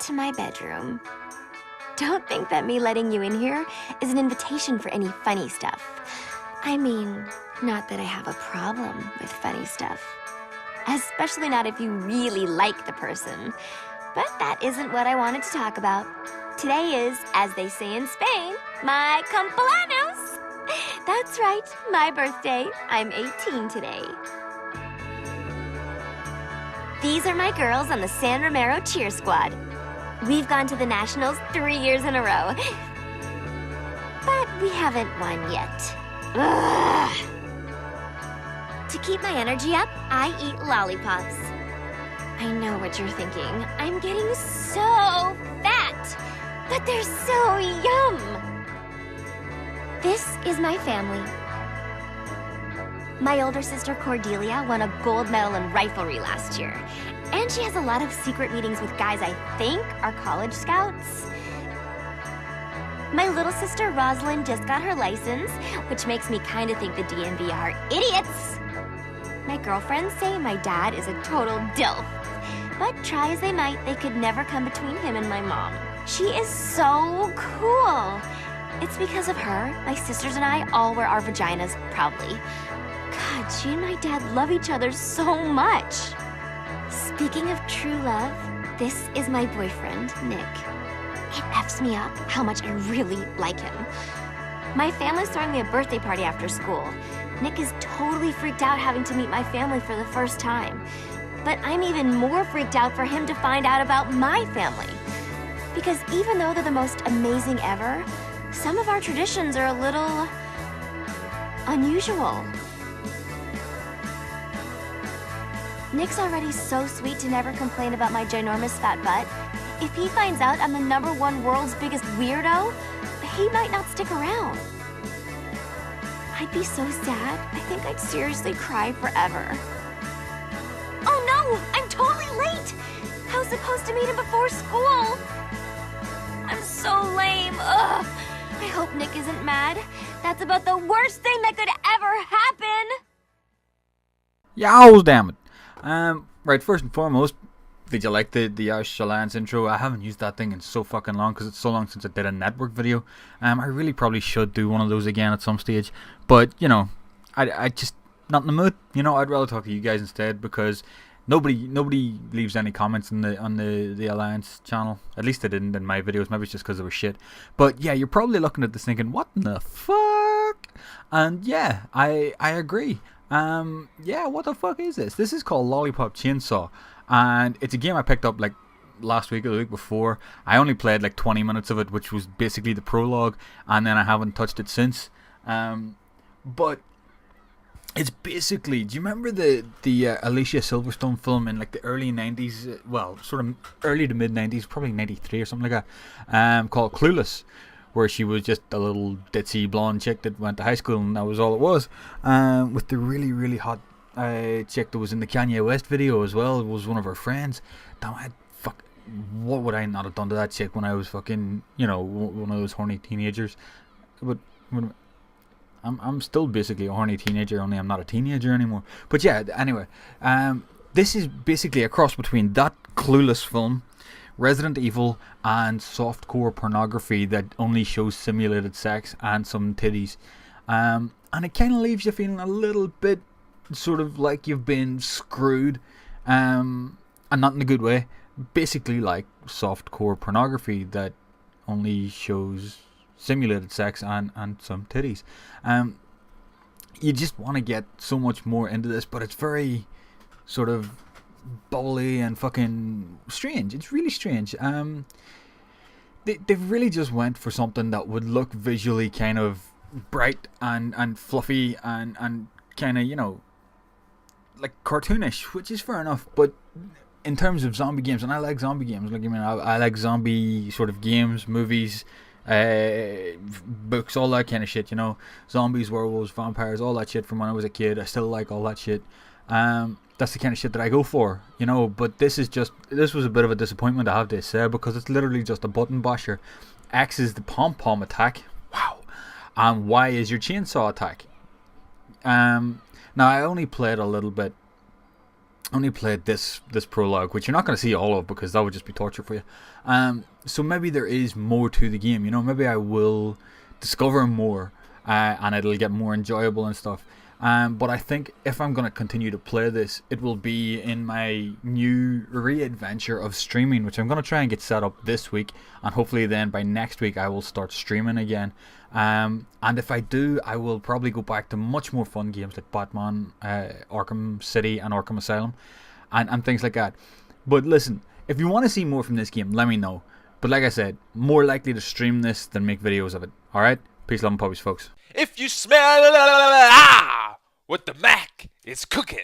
to my bedroom. Don't think that me letting you in here is an invitation for any funny stuff. I mean, not that I have a problem with funny stuff. Especially not if you really like the person. But that isn't what I wanted to talk about. Today is, as they say in Spain, my cumpleaños. That's right, my birthday. I'm 18 today. These are my girls on the San Romero cheer squad. We've gone to the Nationals 3 years in a row. But we haven't won yet. Ugh. To keep my energy up, I eat lollipops. I know what you're thinking. I'm getting so fat, but they're so yum. This is my family. My older sister Cordelia won a gold medal in riflery last year, and she has a lot of secret meetings with guys I think are college scouts. My little sister Rosalind just got her license, which makes me kind of think the DMV are idiots. My girlfriends say my dad is a total dilf, but try as they might, they could never come between him and my mom. She is so cool. It's because of her, my sisters and I all wear our vaginas proudly. God, she and my dad love each other so much. Speaking of true love, this is my boyfriend, Nick. It F's me up how much I really like him. My family's throwing me a birthday party after school. Nick is totally freaked out having to meet my family for the first time. But I'm even more freaked out for him to find out about my family. Because even though they're the most amazing ever, some of our traditions are a little unusual. Nick's already so sweet to never complain about my ginormous fat butt. If he finds out I'm the #1 world's biggest weirdo, he might not stick around. I'd be so sad. I think I'd seriously cry forever. Oh no! I'm totally late! I was supposed to meet him before school. I'm so lame. Ugh. I hope Nick isn't mad. That's about the worst thing that could ever happen. Yows, damn it. Right, first and foremost, did you like the Shalance intro? I haven't used that thing in so fucking long because it's so long since I did a network video. I really probably should do one of those again at some stage. But, you know, I just not in the mood. You know, I'd rather talk to you guys instead because nobody leaves any comments on the Alliance channel. At least they didn't in my videos. Maybe it's just because they were shit. But yeah, you're probably looking at this thinking, what in the fuck? And yeah, I agree. Yeah, what the fuck is this? This is called Lollipop Chainsaw, and it's a game I picked up like last week or the week before. I only played like 20 minutes of it, which was basically the prologue, and then I haven't touched it since. But it's basically, do you remember the Alicia Silverstone film in like the early 90s, well, sort of early to mid 90s, probably 93 or something like that, called Clueless, where she was just a little ditzy blonde chick that went to high school and that was all it was, with the really, really hot chick that was in the Kanye West video as well. It was one of her friends. Damn, what would I not have done to that chick when I was fucking, you know, one of those horny teenagers? But I'm still basically a horny teenager, only I'm not a teenager anymore. But yeah, anyway, this is basically a cross between that Clueless film, Resident Evil, and softcore pornography that only shows simulated sex and some titties. And it kind of leaves you feeling a little bit sort of like you've been screwed, and not in a good way. Basically like softcore pornography that only shows simulated sex and some titties. You just want to get so much more into this, but it's very sort of bubbly and fucking strange. It's really strange. They really just went for something that would look visually kind of bright and fluffy and kind of, you know, like cartoonish, which is fair enough. But in terms of zombie games, and I like zombie games, like, I mean, I like zombie sort of games, movies, books, all that kind of shit, you know, zombies, werewolves, vampires, all that shit from when I was a kid. I still like all that shit. That's the kind of shit that I go for, you know. But this was a bit of a disappointment, I have to say, because it's literally just a button basher. X is the pom-pom attack, wow, and Y is your chainsaw attack. Now I only played a little bit only played this prologue, which you're not going to see all of because that would just be torture for you. So maybe there is more to the game, you know. Maybe I will discover more, and it'll get more enjoyable and stuff. But I think if I'm going to continue to play this, it will be in my new re-adventure of streaming, which I'm going to try and get set up this week, and hopefully then by next week I will start streaming again. And if I do, I will probably go back to much more fun games like Batman, Arkham City and Arkham Asylum, and things like that. But listen, if you want to see more from this game, let me know. But like I said, more likely to stream this than make videos of it. Alright? Peace, love, and puppies, folks. If you smell what the Mac is cooking.